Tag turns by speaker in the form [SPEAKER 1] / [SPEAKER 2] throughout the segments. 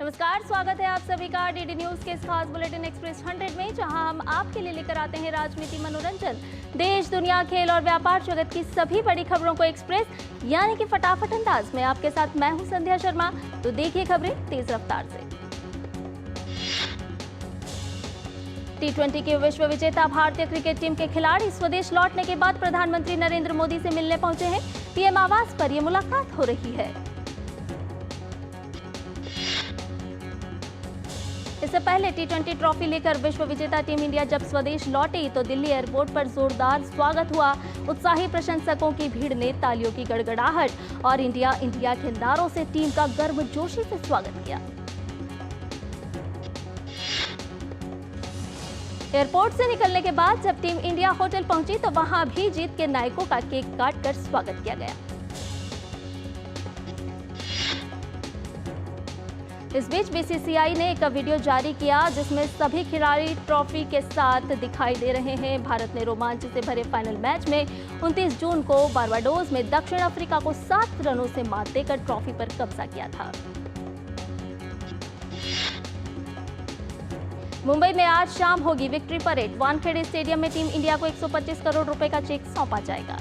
[SPEAKER 1] नमस्कार, स्वागत है आप सभी का डीडी न्यूज के इस खास बुलेटिन एक्सप्रेस 100 में, जहां हम आपके लिए लेकर आते हैं राजनीति, मनोरंजन, देश, दुनिया, खेल और व्यापार जगत की सभी बड़ी खबरों को एक्सप्रेस यानी कि फटाफट अंदाज में। आपके साथ मैं हूं संध्या शर्मा। तो देखिए खबरें तेज रफ्तार से। T20 के विश्व विजेता भारतीय क्रिकेट टीम के खिलाड़ी स्वदेश लौटने के बाद प्रधानमंत्री नरेंद्र मोदी से मिलने पहुंचे हैं। पीएम आवास पर यह मुलाकात हो रही है। इससे पहले T20 ट्रॉफी लेकर विश्व विजेता टीम इंडिया जब स्वदेश लौटी तो दिल्ली एयरपोर्ट पर जोरदार स्वागत हुआ। उत्साही प्रशंसकों की भीड़ ने तालियों की गड़गड़ाहट और इंडिया इंडिया के नारों से टीम का गर्मजोशी से स्वागत किया। एयरपोर्ट से निकलने के बाद जब टीम इंडिया होटल पहुंची तो वहां भी जीत के नायकों का केक काटकर स्वागत किया गया। इस बीच बीसीसीआई ने एक वीडियो जारी किया जिसमें सभी खिलाड़ी ट्रॉफी के साथ दिखाई दे रहे हैं। भारत ने रोमांच से भरे फाइनल मैच में 29 जून को बारबाडोस में दक्षिण अफ्रीका को 7 रनों से मात देकर ट्रॉफी पर कब्जा किया था। मुंबई में आज शाम होगी विक्ट्री परेड। वानखेड़े स्टेडियम में टीम इंडिया को 125 करोड़ रुपए का चेक सौंपा जाएगा।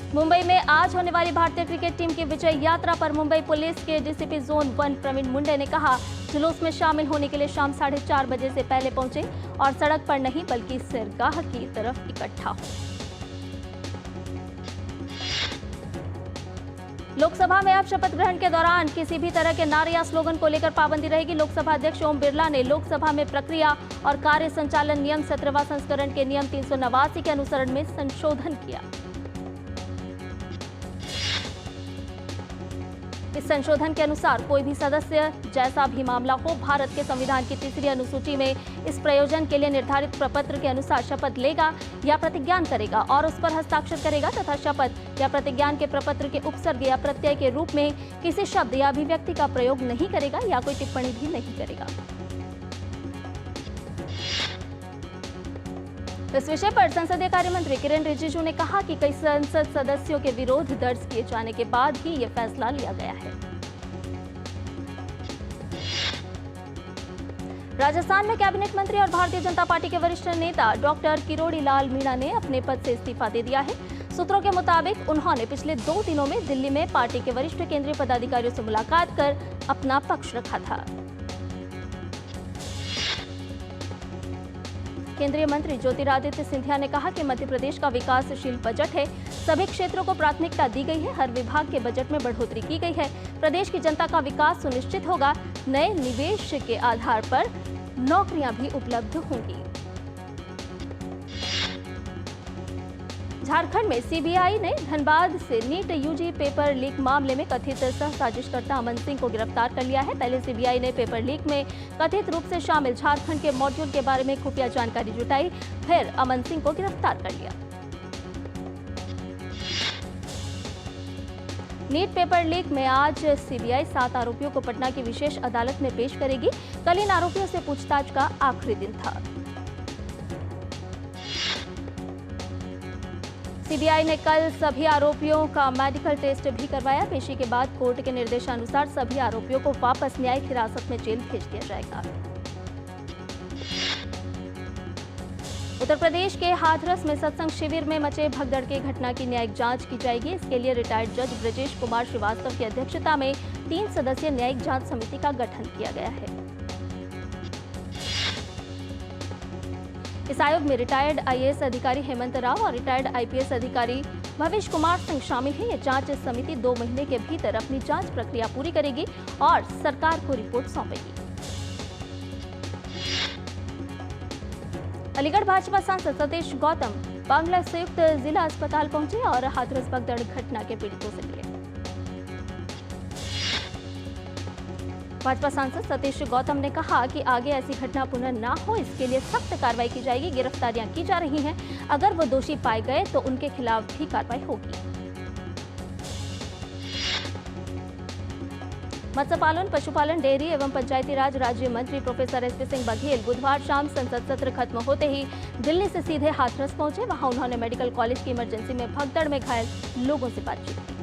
[SPEAKER 1] मुंबई में आज होने वाली भारतीय क्रिकेट टीम की विजय यात्रा पर मुंबई पुलिस के डीसीपी जोन 1 प्रवीण मुंडे ने कहा, जुलूस में शामिल होने के लिए शाम 4:30 बजे से पहले पहुंचे और सड़क पर नहीं बल्कि सैरगाह की तरफ इकट्ठा हो। लोकसभा में अब शपथ ग्रहण के दौरान किसी भी तरह के नारे या स्लोगन को लेकर पाबंदी रहेगी। लोकसभा अध्यक्ष ओम बिरला ने लोकसभा में प्रक्रिया और कार्य संचालन नियम 17वां संस्करण के नियम 389 के अनुसरण में संशोधन किया। इस संशोधन के अनुसार कोई भी सदस्य जैसा भी मामला हो, भारत के संविधान की 3री अनुसूची में इस प्रयोजन के लिए निर्धारित प्रपत्र के अनुसार शपथ लेगा या प्रतिज्ञान करेगा और उस पर हस्ताक्षर करेगा तथा शपथ या प्रतिज्ञान के प्रपत्र के उपसर्ग या प्रत्यय के रूप में किसी शब्द या अभिव्यक्ति का प्रयोग नहीं करेगा या कोई टिप्पणी भी नहीं करेगा। इस विषय पर संसदीय कार्य मंत्री किरेन रिजिजू ने कहा कि कई संसद सदस्यों के विरोध दर्ज किए जाने के बाद ही ये फैसला लिया गया है। राजस्थान में कैबिनेट मंत्री और भारतीय जनता पार्टी के वरिष्ठ नेता डॉक्टर किरोड़ी लाल मीणा ने अपने पद से इस्तीफा दे दिया है। सूत्रों के मुताबिक उन्होंने पिछले 2 दिनों में दिल्ली में पार्टी के वरिष्ठ केंद्रीय पदाधिकारियों से मुलाकात कर अपना पक्ष रखा था। केंद्रीय मंत्री ज्योतिरादित्य सिंधिया ने कहा कि मध्य प्रदेश का विकासशील बजट है। सभी क्षेत्रों को प्राथमिकता दी गई है। हर विभाग के बजट में बढ़ोतरी की गई है। प्रदेश की जनता का विकास सुनिश्चित होगा। नए निवेश के आधार पर नौकरियां भी उपलब्ध होंगी। झारखंड में सीबीआई ने धनबाद से नीट यूजी पेपर लीक मामले में कथित सह साजिशकर्ता अमन सिंह को गिरफ्तार कर लिया है। पहले सीबीआई ने पेपर लीक में कथित रूप से शामिल झारखंड के मॉड्यूल के बारे में खुफिया जानकारी जुटाई, फिर अमन सिंह को गिरफ्तार कर लिया। नीट पेपर लीक में आज सीबीआई 7 आरोपियों को पटना की विशेष अदालत में पेश करेगी। कल इन आरोपियों से पूछताछ का आखिरी दिन था। सीबीआई ने कल सभी आरोपियों का मेडिकल टेस्ट भी करवाया। पेशी के बाद कोर्ट के निर्देशानुसार सभी आरोपियों को वापस न्यायिक हिरासत में जेल भेज दिया जाएगा। उत्तर प्रदेश के हाथरस में सत्संग शिविर में मचे भगदड़ की घटना की न्यायिक जांच की जाएगी। इसके लिए रिटायर्ड जज ब्रजेश कुमार श्रीवास्तव की अध्यक्षता में 3 सदस्यीय न्यायिक जांच समिति का गठन किया गया है। इस आयोग में रिटायर्ड आईएएस अधिकारी हेमंत राव और रिटायर्ड आईपीएस अधिकारी भवेश कुमार सिंह शामिल हैं। यह जांच समिति 2 महीने के भीतर अपनी जांच प्रक्रिया पूरी करेगी और सरकार को रिपोर्ट सौंपेगी। अलीगढ़ भाजपा सांसद सतीश गौतम बांग्ला संयुक्त जिला अस्पताल पहुंचे और हाथरस भगदड़ घटना के पीड़ितों से मिले। भाजपा सांसद सतीश गौतम ने कहा कि आगे ऐसी घटना पुनः ना हो, इसके लिए सख्त कार्रवाई की जाएगी। गिरफ्तारियां की जा रही हैं। अगर वो दोषी पाए गए तो उनके खिलाफ भी कार्रवाई होगी। मत्स्य पालन, पशुपालन, डेयरी एवं पंचायती राज राज्य मंत्री प्रोफेसर एसपी सिंह बघेल बुधवार शाम संसद सत्र खत्म होते ही दिल्ली से सीधे हाथरस पहुंचे। वहां उन्होंने मेडिकल कॉलेज की इमरजेंसी में भगदड़ में घायल लोगों से बातचीत की।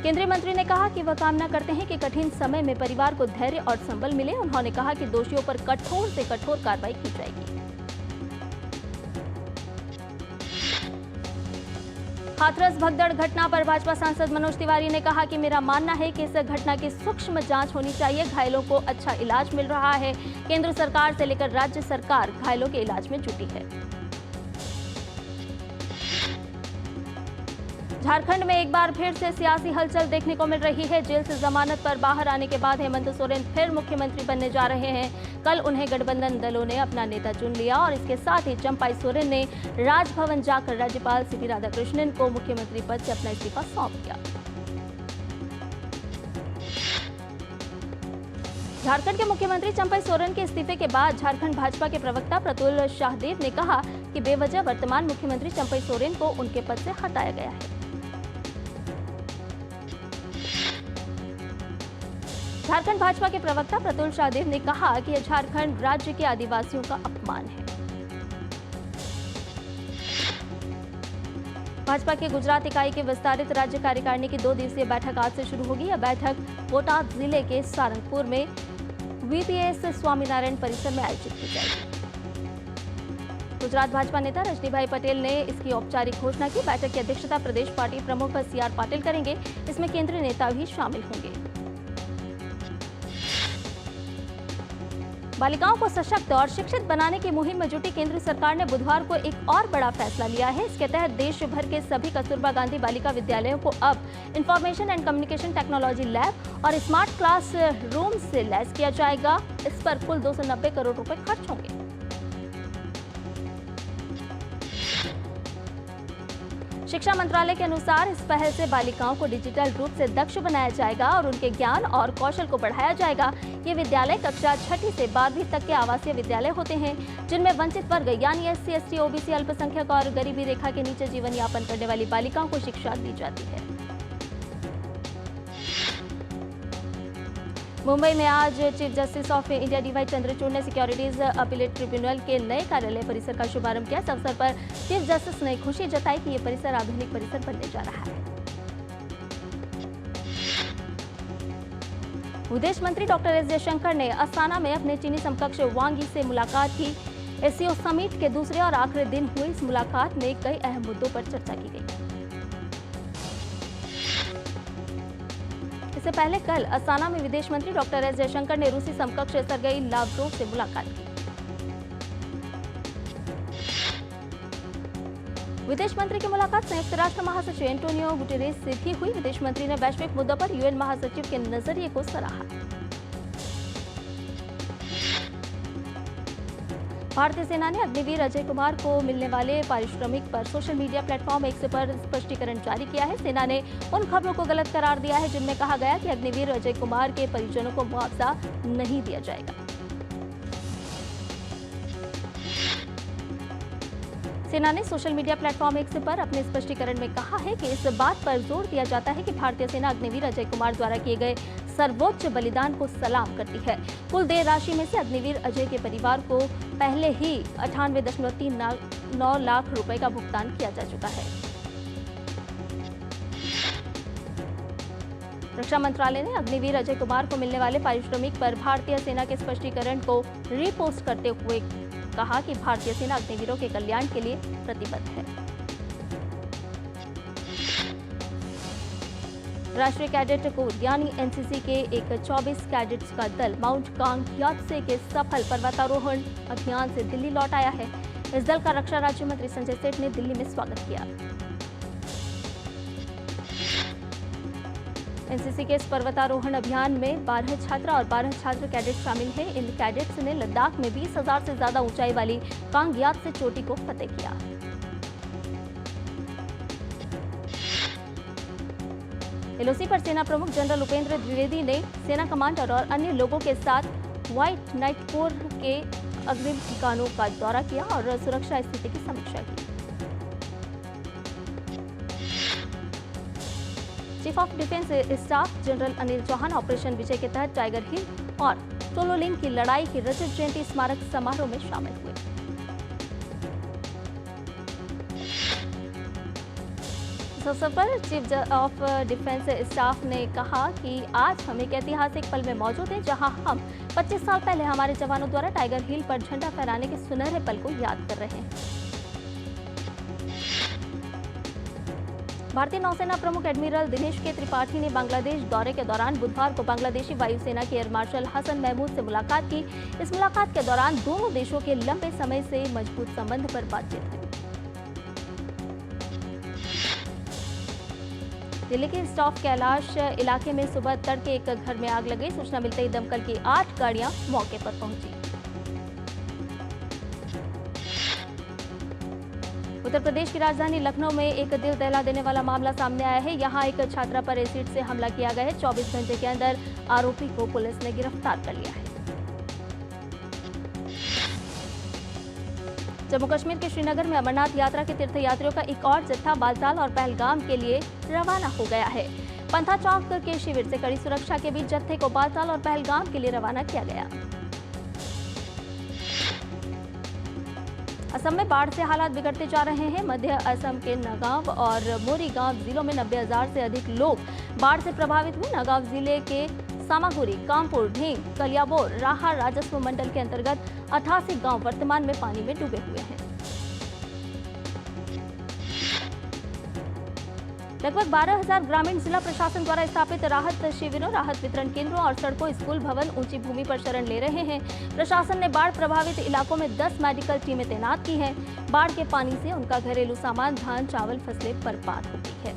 [SPEAKER 1] केंद्रीय मंत्री ने कहा कि वह कामना करते हैं कि कठिन समय में परिवार को धैर्य और संबल मिले। उन्होंने कहा कि दोषियों पर कठोर से कठोर कार्रवाई की जाएगी। हाथरस भगदड़ घटना पर भाजपा सांसद मनोज तिवारी ने कहा कि मेरा मानना है कि इस घटना की सूक्ष्म जांच होनी चाहिए। घायलों को अच्छा इलाज मिल रहा है। केंद्र सरकार से लेकर राज्य सरकार घायलों के इलाज में जुटी है। झारखंड में एक बार फिर से सियासी हलचल देखने को मिल रही है। जेल से जमानत पर बाहर आने के बाद हेमंत सोरेन फिर मुख्यमंत्री बनने जा रहे हैं। कल उन्हें गठबंधन दलों ने अपना नेता चुन लिया और इसके साथ ही चंपाई सोरेन ने राजभवन जाकर राज्यपाल सीपी राधाकृष्णन को मुख्यमंत्री पद से अपना इस्तीफा सौंप दिया। झारखंड के मुख्यमंत्री चंपाई सोरेन के इस्तीफे के बाद झारखंड भाजपा के प्रवक्ता प्रतुल शाहदेव ने कहा कि बेवजह वर्तमान मुख्यमंत्री चंपाई सोरेन को उनके पद से हटाया गया है। झारखंड भाजपा के प्रवक्ता प्रतुल शाहदेव ने कहा कि यह झारखंड राज्य के आदिवासियों का अपमान है। भाजपा के गुजरात इकाई की विस्तारित राज्य कार्यकारिणी की 2 दिवसीय बैठक आज से शुरू होगी। यह बैठक बोटाद जिले के सारंगपुर में वीपीएस स्वामीनारायण परिसर में आयोजित की जाएगी। गुजरात भाजपा नेता रजनीभाई पटेल ने इसकी औपचारिक घोषणा की। बैठक की अध्यक्षता प्रदेश पार्टी प्रमुख सीआर पाटिल करेंगे। इसमें केंद्रीय नेता भी शामिल होंगे। बालिकाओं को सशक्त और शिक्षित बनाने की मुहिम में जुटी केंद्र सरकार ने बुधवार को एक और बड़ा फैसला लिया है। इसके तहत देश भर के सभी कस्तूरबा गांधी बालिका विद्यालयों को अब information and communication technology lab और स्मार्ट क्लास रूम से लैस किया जाएगा। इस पर कुल 290 करोड़ रुपए खर्च होंगे। शिक्षा मंत्रालय के अनुसार इस पहल से बालिकाओं को डिजिटल रूप से दक्ष बनाया जाएगा और उनके ज्ञान और कौशल को बढ़ाया जाएगा। ये विद्यालय कक्षा 6ठी से 12वीं तक के आवासीय विद्यालय होते हैं, जिनमें वंचित वर्ग यानी एससी, एसटी, ओबीसी, अल्पसंख्यक और गरीबी रेखा के नीचे जीवन यापन करने वाली बालिकाओं को शिक्षा दी जाती है। मुंबई में आज chief justice of India DY Chandrachud ने सिक्योरिटीज अपीलेट ट्रिब्यूनल के नए कार्यालय परिसर का शुभारंभ किया। इस अवसर पर चीफ जस्टिस ने खुशी जताई कि ये परिसर आधुनिक परिसर बनने जा रहा है। विदेश मंत्री डॉक्टर एस जयशंकर ने अस्ताना में अपने चीनी समकक्ष वांग यी से मुलाकात की। एससीओ समिट के दूसरे और आखिरी दिन हुई इस मुलाकात में कई अहम मुद्दों पर चर्चा की गई। इससे पहले कल अस्ताना में विदेश मंत्री डॉक्टर एस जयशंकर ने रूसी समकक्ष सर्गेई लावरोव से मुलाकात की। विदेश मंत्री की मुलाकात संयुक्त राष्ट्र महासचिव एंटोनियो गुटेरेस से भी हुई। विदेश मंत्री ने वैश्विक मुद्दों पर यूएन महासचिव के नजरिए को सराहा। भारतीय सेना ने अग्निवीर अजय कुमार को मिलने वाले पारिश्रमिक पर सोशल मीडिया प्लेटफॉर्म एक्स पर स्पष्टीकरण जारी किया है। सेना ने उन खबरों को गलत करार दिया है जिनमें कहा गया कि अग्निवीर अजय कुमार के परिजनों को मुआवजा नहीं दिया जाएगा। सेना ने सोशल मीडिया प्लेटफॉर्म एक्स पर अपने स्पष्टीकरण में कहा है कि इस बात पर जोर दिया जाता है कि भारतीय सेना अग्निवीर अजय कुमार द्वारा किए गए सर्वोच्च बलिदान को सलाम करती है। कुल देय राशि में से अग्निवीर अजय के परिवार को पहले ही 98.39 लाख रुपए का भुगतान किया जा चुका है। रक्षा मंत्रालय ने अग्निवीर अजय कुमार को मिलने वाले पारिश्रमिक पर भारतीय सेना के स्पष्टीकरण को रीपोस्ट करते हुए कहा कि भारतीय सेना अग्निवीरों के कल्याण के लिए प्रतिबद्ध है। राष्ट्रीय कैडेट कोर यानी एनसीसी के एक 24 कैडेट्स का दल माउंट कांगयात्से के सफल पर्वतारोहण अभियान से दिल्ली लौट आया है। इस दल का रक्षा राज्य मंत्री संजय सेठ ने दिल्ली में स्वागत किया। एनसीसी के इस पर्वतारोहण अभियान में 12 छात्रा और 12 छात्र कैडेट शामिल हैं। इन कैडेट्स ने लद्दाख में 20,000 से ज्यादा ऊंचाई वाली कांगयात्से चोटी को फतेह किया। एलओसी पर सेना प्रमुख जनरल उपेंद्र द्विवेदी ने सेना कमांडर और अन्य लोगों के साथ व्हाइट नाइट कोर के अग्रिम ठिकानों का दौरा किया और सुरक्षा स्थिति की समीक्षा की। Chief of defence staff general Anil Chauhan operation Vijay के तहत टाइगर हिल और टोलोलिंग की लड़ाई की रजत जयंती स्मारक समारोह में शामिल हुए। इस अवसर पर चीफ ऑफ डिफेंस स्टाफ ने कहा कि आज हम एक ऐतिहासिक पल में मौजूद हैं, जहां हम 25 साल पहले हमारे जवानों द्वारा टाइगर हिल पर झंडा फहराने के सुनहरे पल को याद कर रहे हैं। भारतीय नौसेना प्रमुख एडमिरल दिनेश के त्रिपाठी ने बांग्लादेश दौरे के दौरान बुधवार को बांग्लादेशी वायुसेना के एयर मार्शल हसन महमूद से मुलाकात की। इस मुलाकात के दौरान दोनों देशों के लंबे समय से मजबूत संबंध पर बातचीत हुई। दिल्ली के स्टॉफ कैलाश इलाके में सुबह तड़के एक घर में आग लगी। सूचना मिलते ही दमकल की 8 गाड़ियां मौके पर पहुंची। उत्तर प्रदेश की राजधानी लखनऊ में एक दिल दहला देने वाला मामला सामने आया है। यहां एक छात्रा पर एसिड से हमला किया गया है। 24 घंटे के अंदर आरोपी को पुलिस ने गिरफ्तार कर लिया है। जम्मू कश्मीर के श्रीनगर में अमरनाथ यात्रा के तीर्थयात्रियों का एक और जत्था बालताल और पहलगाम के लिए रवाना हो गया है। पंथा चौक के शिविर से कड़ी सुरक्षा के बीच जत्थे को बालताल और पहलगाम के लिए रवाना किया गया। असम में बाढ़ से हालात बिगड़ते जा रहे हैं। मध्य असम के नगांव और मोरीगांव जिलों में 90,000 से अधिक लोग बाढ़ से प्रभावित हुए। नगांव जिले के सामागुरी, कामपुर, ढींग, कलियाबोर, राहा राजस्व मंडल के अंतर्गत 88 गांव वर्तमान में पानी में डूबे हुए हैं। लगभग 12,000 ग्रामीण जिला प्रशासन द्वारा स्थापित राहत शिविरों, राहत वितरण केंद्रों और सड़कों, स्कूल भवन ऊंची भूमि पर शरण ले रहे हैं। प्रशासन ने बाढ़ प्रभावित इलाकों में 10 मेडिकल टीमें तैनात की हैं। बाढ़ के पानी से उनका घरेलू सामान, धान, चावल, फसलें बर्बाद हो गई है।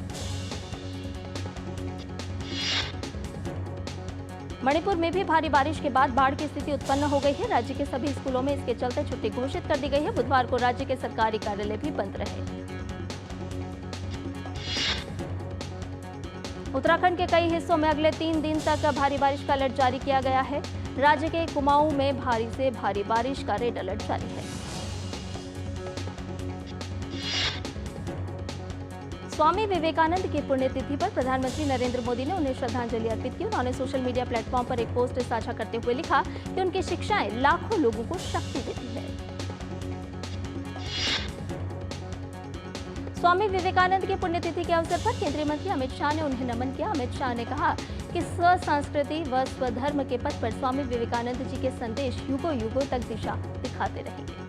[SPEAKER 1] मणिपुर में भी भारी बारिश के बाद बाढ़ की स्थिति उत्पन्न हो गई है। राज्य के सभी स्कूलों में इसके चलते छुट्टी घोषित कर दी गई है। बुधवार को राज्य के सरकारी कार्यालय भी बंद रहे। उत्तराखंड के कई हिस्सों में अगले 3 दिन तक भारी बारिश का अलर्ट जारी किया गया है। राज्य के कुमाऊं में भारी से भारी बारिश का रेड अलर्ट जारी है। स्वामी विवेकानंद की पुण्यतिथि पर प्रधानमंत्री नरेंद्र मोदी ने उन्हें श्रद्धांजलि अर्पित की। उन्होंने सोशल मीडिया प्लेटफॉर्म पर एक पोस्ट साझा करते हुए लिखा कि उनकी शिक्षाएं लाखों लोगों को शक्ति देती है। स्वामी विवेकानंद की पुण्यतिथि के अवसर पर केंद्रीय मंत्री अमित शाह ने उन्हें नमन किया। अमित शाह ने कहा कि स्व संस्कृति व स्वधर्म के पथ पर स्वामी विवेकानंद जी के संदेश युगों युगों तक दिशा दिखाते रहेंगे।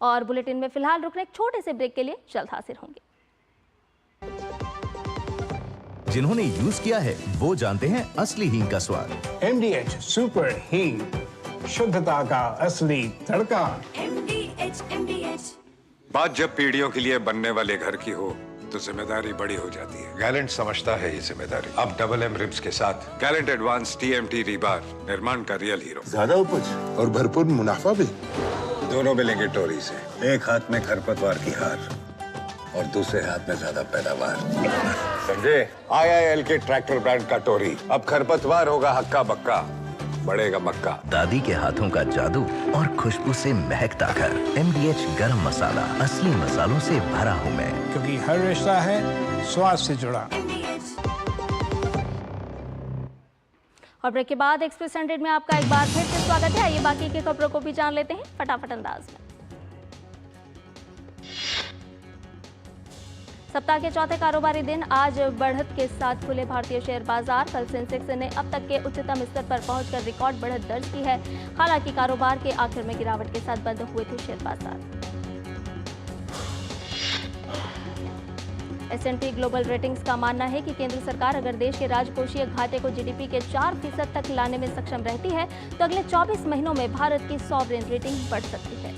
[SPEAKER 1] और बुलेटिन में फिलहाल रुकने एक छोटे से ब्रेक के लिए जल्द हाजिर होंगे।
[SPEAKER 2] जिन्होंने यूज किया है वो जानते हैं असली हींग का स्वाद।
[SPEAKER 3] MDH सुपर हींग, शुद्धता का असली तड़का।
[SPEAKER 4] MDH। बात जब पीढ़ियों के लिए बनने वाले घर की हो तो जिम्मेदारी बड़ी हो जाती है। गैलेंट समझता है ये जिम्मेदारी। अब डबल M रिब्स के साथ गैलेंट एडवांस TMT रीबार, निर्माण का रियल हीरो।
[SPEAKER 3] ज्यादा उपज और भरपूर मुनाफा भी।
[SPEAKER 4] दोनों मिलेंगे टोरी से। एक हाथ में खरपतवार की हार और दूसरे हाथ में ज्यादा पैदावार। समझे? IIL के ट्रैक्टर ब्रांड का टोरी अब खरपतवार होगा हक्का बक्का, बढ़ेगा मक्का।
[SPEAKER 2] दादी के हाथों का जादू और खुशबू से महकता घर। MDH गरम मसाला, असली मसालों से भरा हूँ मैं,
[SPEAKER 3] क्योंकि हर रिश्ता है स्वाद से जुड़ा।
[SPEAKER 1] और ब्रेक के बाद एक्सप्रेस 100 में आपका एक बार फिर से स्वागत है। आइए बाकी की खबरों को भी जान लेते हैं फटाफट अंदाज में। सप्ताह के चौथे कारोबारी दिन आज बढ़त के साथ खुले भारतीय शेयर बाजार। कल सेंसेक्स ने अब तक के उच्चतम स्तर पर पहुंचकर रिकॉर्ड बढ़त दर्ज की है। हालांकि कारोबार के आखिर में गिरावट के साथ बंद हुए थे शेयर बाजार। S&P ग्लोबल रेटिंग्स का मानना है कि केंद्र सरकार अगर देश के राजकोषीय घाटे को GDP के 4% तक लाने में सक्षम रहती है तो अगले 24 महीनों में भारत की सॉवरेन रेटिंग बढ़ सकती है।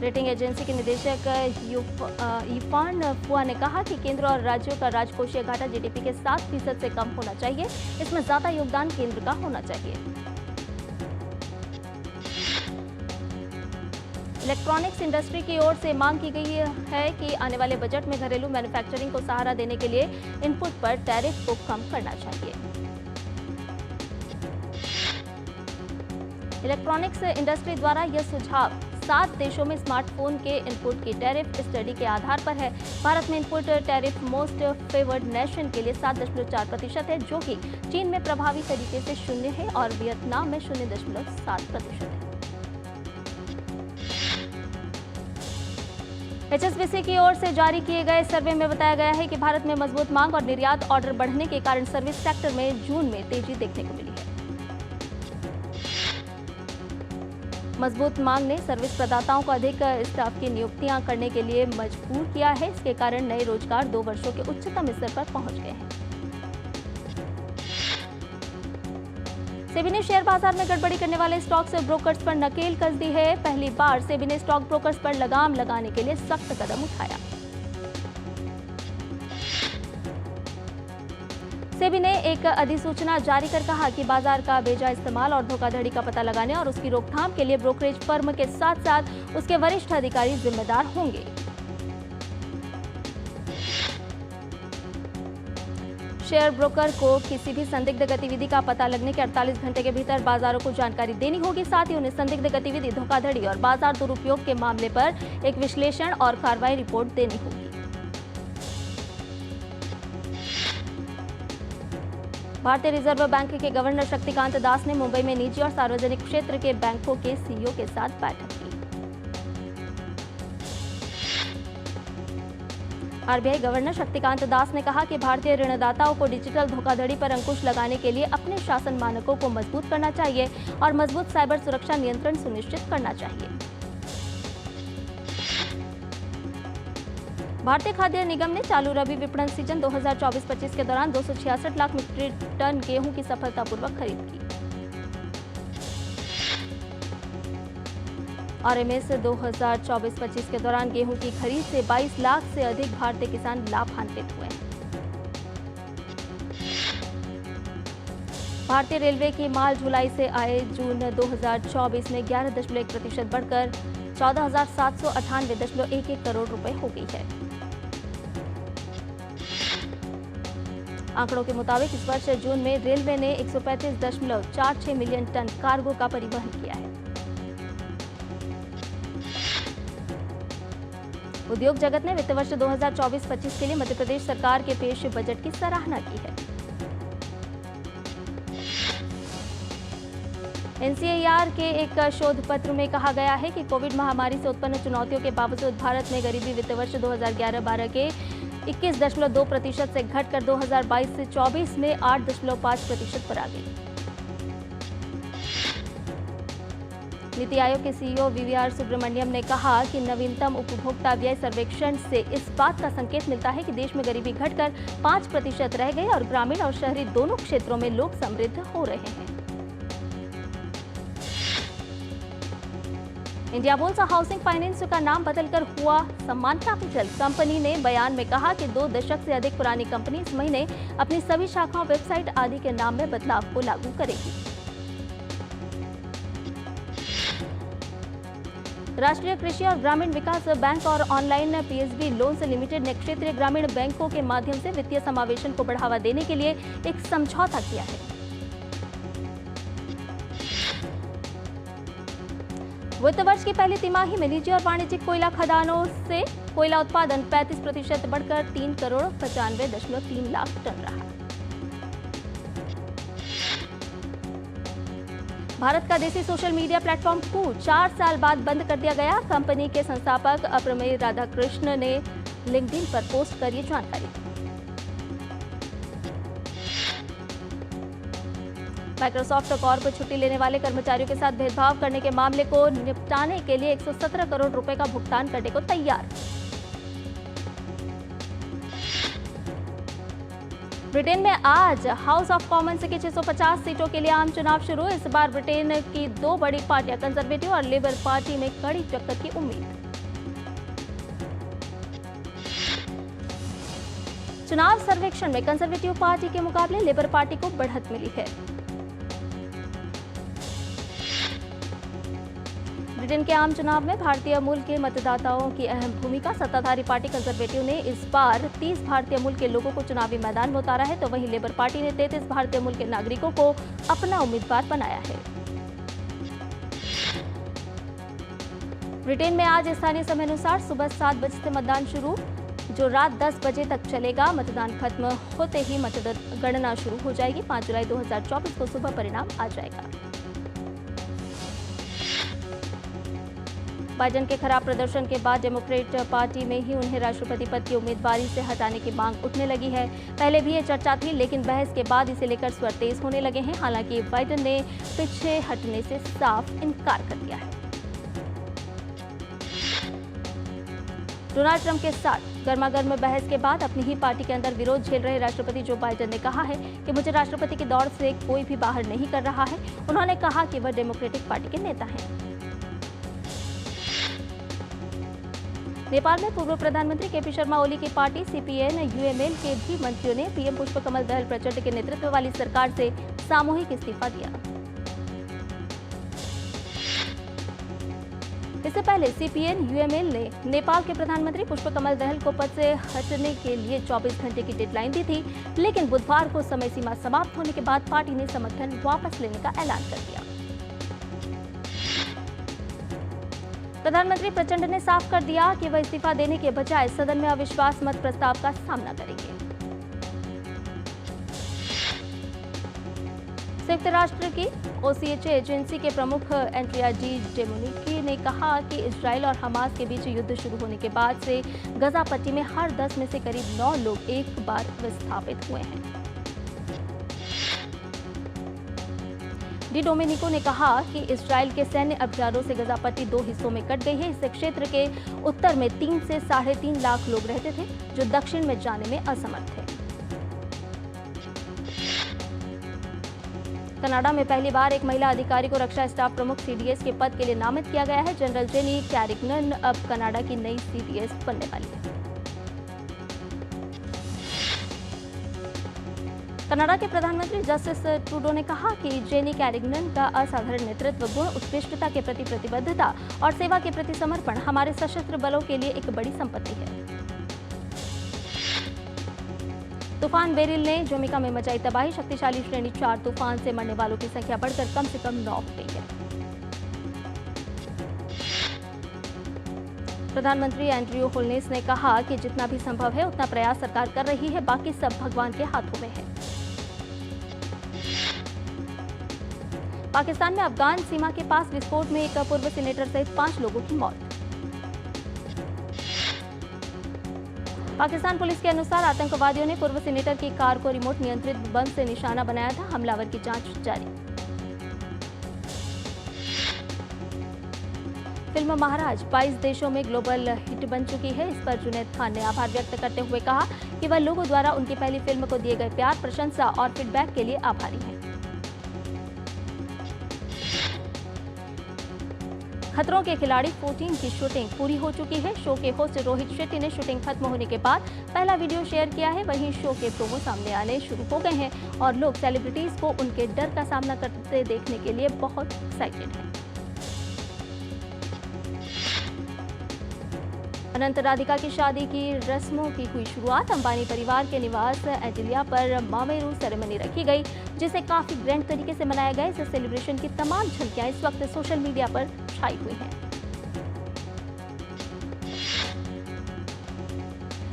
[SPEAKER 1] रेटिंग एजेंसी के निदेशक इरफान फुआ ने कहा कि केंद्र और राज्यों का राजकोषीय घाटा GDP के 7% से कम होना चाहिए। इसमें ज्यादा योगदान केंद्र का होना चाहिए। इलेक्ट्रॉनिक्स इंडस्ट्री की ओर से मांग की गई है कि आने वाले बजट में घरेलू मैन्युफैक्चरिंग को सहारा देने के लिए इनपुट पर टैरिफ को कम करना चाहिए। इलेक्ट्रॉनिक्स इंडस्ट्री द्वारा यह सुझाव 7 देशों में स्मार्टफोन के इनपुट की टैरिफ स्टडी के आधार पर है। भारत में input tariff most favoured nation के लिए 7.4% है, जो कि चीन में प्रभावी तरीके से 0 है और वियतनाम में 0.7% है। HSBC की ओर से जारी किए गए सर्वे में बताया गया है कि भारत में मजबूत मांग और निर्यात ऑर्डर बढ़ने के कारण सर्विस सेक्टर में जून में तेजी देखने को मिली है। मजबूत मांग ने सर्विस प्रदाताओं को अधिक स्टाफ की नियुक्तियां करने के लिए मजबूर किया है। इसके कारण नए रोजगार 2 वर्षों के उच्चतम स्तर पर पहुंच गए हैं। सेबी ने शेयर बाजार में गड़बड़ी करने वाले स्टॉक्स ब्रोकर्स पर नकेल कस दी है। पहली बार सेबी ने स्टॉक ब्रोकर्स पर लगाम लगाने के लिए सख्त कदम उठाया। सेबी ने एक अधिसूचना जारी कर कहा कि बाजार का बेजा इस्तेमाल और धोखाधड़ी का पता लगाने और उसकी रोकथाम के लिए ब्रोकरेज फर्म के साथ साथ उसके वरिष्ठ अधिकारी जिम्मेदार होंगे। शेयर ब्रोकर को किसी भी संदिग्ध गतिविधि का पता लगने के 48 घंटे के भीतर बाजारों को जानकारी देनी होगी। साथ ही उन्हें संदिग्ध गतिविधि, धोखाधड़ी और बाजार दुरुपयोग के मामले पर एक विश्लेषण और कार्रवाई रिपोर्ट देनी होगी। भारतीय रिजर्व बैंक के गवर्नर शक्तिकांत दास ने मुंबई में निजी और सार्वजनिक क्षेत्र के बैंकों के सीईओ के साथ बैठक की। आरबीआई गवर्नर शक्तिकांत दास ने कहा कि भारतीय ऋणदाताओं को डिजिटल धोखाधड़ी पर अंकुश लगाने के लिए अपने शासन मानकों को मजबूत करना चाहिए और मजबूत साइबर सुरक्षा नियंत्रण सुनिश्चित करना चाहिए। भारतीय खाद्य निगम ने चालू रबी विपणन सीजन 2024-25 के दौरान 266 लाख मीट्रिक टन गेहूं की सफलतापूर्वक खरीद की। आरएमएस 2024-25 के दौरान गेहूं की खरीद से 22 लाख से अधिक भारतीय किसान लाभान्वित हुए हैं। भारतीय रेलवे की माल ढुलाई से आय जून 2024 में 11.1% बढ़कर 14,798.11 करोड़ रुपए हो गई है। आंकड़ों के मुताबिक इस वर्ष जून में रेलवे ने 135.46 मिलियन टन कार्गो का परिवहन किया है। उद्योग जगत ने वित्त वर्ष 2024-25 के लिए मध्य प्रदेश सरकार के पेश बजट की सराहना की है। एनसीईआर के एक शोध पत्र में कहा गया है कि कोविड महामारी से उत्पन्न चुनौतियों के बावजूद भारत में गरीबी वित्त वर्ष 2011-12 के 21.2% से घटकर 2022 से 24 में 8.5% पर आ गई। नीति आयोग के सीईओ वीवीआर सुब्रमण्यम ने कहा कि नवीनतम उपभोक्ता व्यय सर्वेक्षण से इस बात का संकेत मिलता है कि देश में गरीबी घटकर 5% रह गई और ग्रामीण और शहरी दोनों क्षेत्रों में लोग समृद्ध हो रहे हैं। इंडिया बुल्स हाउसिंग फाइनेंस का नाम बदलकर हुआ सम्मान कैपिटल। कंपनी ने बयान में कहा कि 2 दशक से अधिक पुरानी कंपनी इस महीने अपनी सभी शाखाओं, वेबसाइट आदि के नाम में बदलाव को लागू करेगी। राष्ट्रीय कृषि और ग्रामीण विकास बैंक और ऑनलाइन पीएसबी लोन्स लिमिटेड ने क्षेत्रीय ग्रामीण बैंकों के माध्यम से वित्तीय समावेशन को बढ़ावा देने के लिए एक समझौता किया है। वित्त वर्ष की पहली तिमाही में निजी और वाणिज्यिक कोयला खदानों से कोयला उत्पादन 35% बढ़कर 3,95.3 लाख टन रहा। भारत का देसी सोशल मीडिया प्लेटफॉर्म कू 4 साल बाद बंद कर दिया गया। कंपनी के संस्थापक अप्रमेय राधाकृष्ण ने लिंक्डइन पर पोस्ट कर ये जानकारी दी। माइक्रोसॉफ्ट कॉर्प छुट्टी लेने वाले कर्मचारियों के साथ भेदभाव करने के मामले को निपटाने के लिए 117 करोड़ रुपए का भुगतान करने को तैयार। ब्रिटेन में आज हाउस ऑफ कॉमन्स की 650 सीटों के लिए आम चुनाव शुरू। इस बार ब्रिटेन की 2 बड़ी पार्टियां कंजर्वेटिव और लेबर पार्टी में कड़ी टक्कर की उम्मीद। चुनाव सर्वेक्षण में कंजर्वेटिव पार्टी के मुकाबले लेबर पार्टी को बढ़त मिली है। ब्रिटेन के आम चुनाव में भारतीय मूल के मतदाताओं की अहम भूमिका। सत्ताधारी पार्टी कंजर्वेटिव ने इस बार 30 भारतीय मूल के लोगों को चुनावी मैदान में उतारा है, तो वहीं लेबर पार्टी ने 33 भारतीय मूल के नागरिकों को अपना उम्मीदवार बनाया है। ब्रिटेन में आज स्थानीय समय अनुसार सुबह 7 बजे से मतदान शुरू, जो रात 10 बजे तक चलेगा। मतदान खत्म होते ही मतगणना शुरू हो जाएगी। 5 जुलाई 2024 को सुबह परिणाम आ जाएगा। बाइडेन के खराब प्रदर्शन के बाद डेमोक्रेट पार्टी में ही उन्हें राष्ट्रपति पद की उम्मीदवारी से हटाने की मांग उठने लगी है। पहले भी ये चर्चा थी, लेकिन बहस के बाद इसे लेकर स्वर तेज होने लगे हैं। हालांकि बाइडेन ने पीछे हटने से साफ इनकार कर दिया है। डोनाल्ड ट्रंप के साथ गर्मागर्म बहस के बाद अपनी ही पार्टी के अंदर विरोध झेल रहे राष्ट्रपति जो बाइडेन ने कहा है कि मुझे राष्ट्रपति की दौड़ से कोई भी बाहर नहीं कर रहा है। उन्होंने कहा कि वह डेमोक्रेटिक पार्टी के नेता हैं। नेपाल में पूर्व प्रधानमंत्री केपी शर्मा ओली की पार्टी सीपीएन यूएमएल के भी मंत्रियों ने पीएम पुष्पकमल दहल प्रचंड के नेतृत्व वाली सरकार से सामूहिक इस्तीफा दिया। इससे पहले सीपीएन यूएमएल ने नेपाल के प्रधानमंत्री पुष्पकमल दहल को पद से हटने के लिए 24 घंटे की डेडलाइन दी थी, लेकिन बुधवार को समय सीमा समाप्त होने के बाद पार्टी ने समर्थन वापस लेने का ऐलान कर दिया। प्रधानमंत्री प्रचंड ने साफ कर दिया कि वह इस्तीफा देने के बजाय सदन में अविश्वास मत प्रस्ताव का सामना करेंगे। संयुक्त राष्ट्र की ओसीएचए एजेंसी के प्रमुख एंड्रिया डी डेमोनिकी ने कहा कि इजराइल और हमास के बीच युद्ध शुरू होने के बाद से गजा पट्टी में हर 10 में से करीब 9 लोग एक बार विस्थापित हुए हैं। डी डोमिनिको ने कहा कि इजराइल के सैन्य अभियानों से गजा पट्टी 2 हिस्सों में कट गई है। इस क्षेत्र के उत्तर में 3 से 3.5 लाख लोग रहते थे, जो दक्षिण में जाने में असमर्थ थे। कनाडा में पहली बार एक महिला अधिकारी को रक्षा स्टाफ प्रमुख सीडीएस के पद के लिए नामित किया गया है। जनरल जेनी कैरिगनन अब कनाडा की नई सीडीएस बनने वाली है। कनाडा के प्रधानमंत्री जस्टिस ट्रूडो ने कहा कि जेनी कैरिगनन का असाधारण नेतृत्व गुण, उत्कृष्टता के प्रति प्रतिबद्धता और सेवा के प्रति समर्पण हमारे सशस्त्र बलों के लिए एक बड़ी संपत्ति है। तूफान बेरिल ने जमैका में मचाई तबाही। शक्तिशाली श्रेणी 4 तूफान से मरने वालों की संख्या बढ़कर कम से कम 9 हो गई है। प्रधानमंत्री एंड्रयू होल्नेस ने कहा कि जितना भी संभव है उतना प्रयास सरकार कर रही है, बाकी सब भगवान के हाथों में है। पाकिस्तान में अफगान सीमा के पास विस्फोट में एक पूर्व सीनेटर सहित 5 लोगों की मौत। पाकिस्तान पुलिस के अनुसार आतंकवादियों ने पूर्व सीनेटर की कार को रिमोट नियंत्रित बम से निशाना बनाया था। हमलावर की जांच जारी। फिल्म महाराज 22 देशों में ग्लोबल हिट बन चुकी है। इस पर जुनैद खान ने आभार व्यक्त करते हुए कहा कि वह लोगों द्वारा उनकी पहली फिल्म को दिए गए प्यार, प्रशंसा और फीडबैक के लिए आभारी हैं। खतरों के खिलाड़ी 14 की शूटिंग पूरी हो चुकी है। शो के होस्ट रोहित शेट्टी ने शूटिंग खत्म होने के बाद पहला वीडियो शेयर किया है। वहीं शो के प्रोमो सामने आने शुरू हो गए हैं और लोग सेलिब्रिटीज को उनके डर का सामना करते देखने के लिए बहुत एक्साइटेड हैं। अनंत राधिका की शादी की रस्मों की हुई शुरुआत। अंबानी परिवार के निवास एंटिलिया पर मामेरू सेरेमनी रखी गई, जिसे काफी ग्रैंड तरीके से मनाया गया। इस सेलिब्रेशन की तमाम झलकियां इस वक्त सोशल मीडिया पर छाई हुई हैं।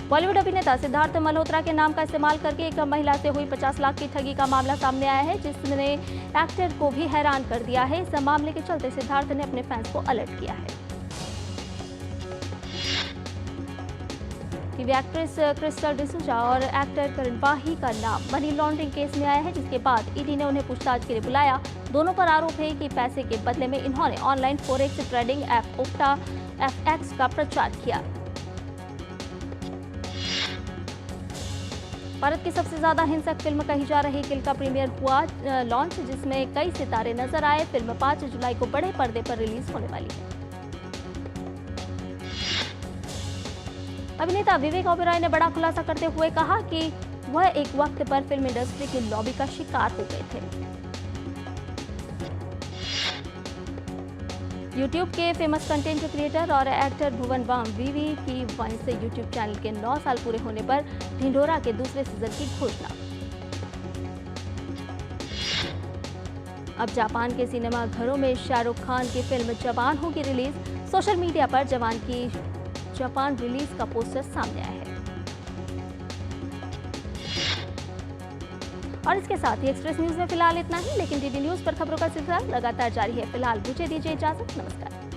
[SPEAKER 1] बॉलीवुड अभिनेता सिद्धार्थ मल्होत्रा के नाम का इस्तेमाल करके एक महिला से हुई 50 लाख की ठगी का मामला सामने आया है, जिसने एक्टर को भी हैरान कर दिया है। इस मामले के चलते सिद्धार्थ ने अपने फैंस को अलर्ट किया है। टीवी एक्ट्रेस क्रिस्टल डिसूजा और एक्टर करण वाही का नाम मनी लॉन्ड्रिंग केस में आया है, जिसके बाद ईडी ने उन्हें पूछताछ के लिए बुलाया। दोनों पर आरोप है कि पैसे के बदले में इन्होंने online forex trading app octa FX का प्रचार किया। भारत की सबसे ज्यादा हिंसक फिल्म कही जा रही किल का प्रीमियर हुआ लॉन्च, जिसमें कई सितारे नजर आए। फिल्म 5 जुलाई को बड़े पर्दे पर रिलीज होने वाली है। अभिनेता विवेक ओबेरॉय ने बड़ा खुलासा करते हुए कहा कि वह एक वक्त पर फिल्म इंडस्ट्री की लॉबी का शिकार हो गए थे। YouTube के फेमस कंटेंट क्रिएटर और एक्टर भुवन बाम वीवी की वन से YouTube चैनल के 9 साल पूरे होने पर ढिंढोरा के दूसरे सीजन की घोषणा। अब जापान के सिनेमा घरों में शाहरुख खान की फिल्म जवान होगी रिलीज। सोशल मीडिया पर जवान की जापान रिलीज का पोस्टर सामने आया है। और इसके साथ ही एक्सप्रेस न्यूज में फिलहाल इतना ही, लेकिन डीडी न्यूज पर खबरों का सिलसिला लगातार जारी है। फिलहाल मुझे दीजिए इजाजत, नमस्कार।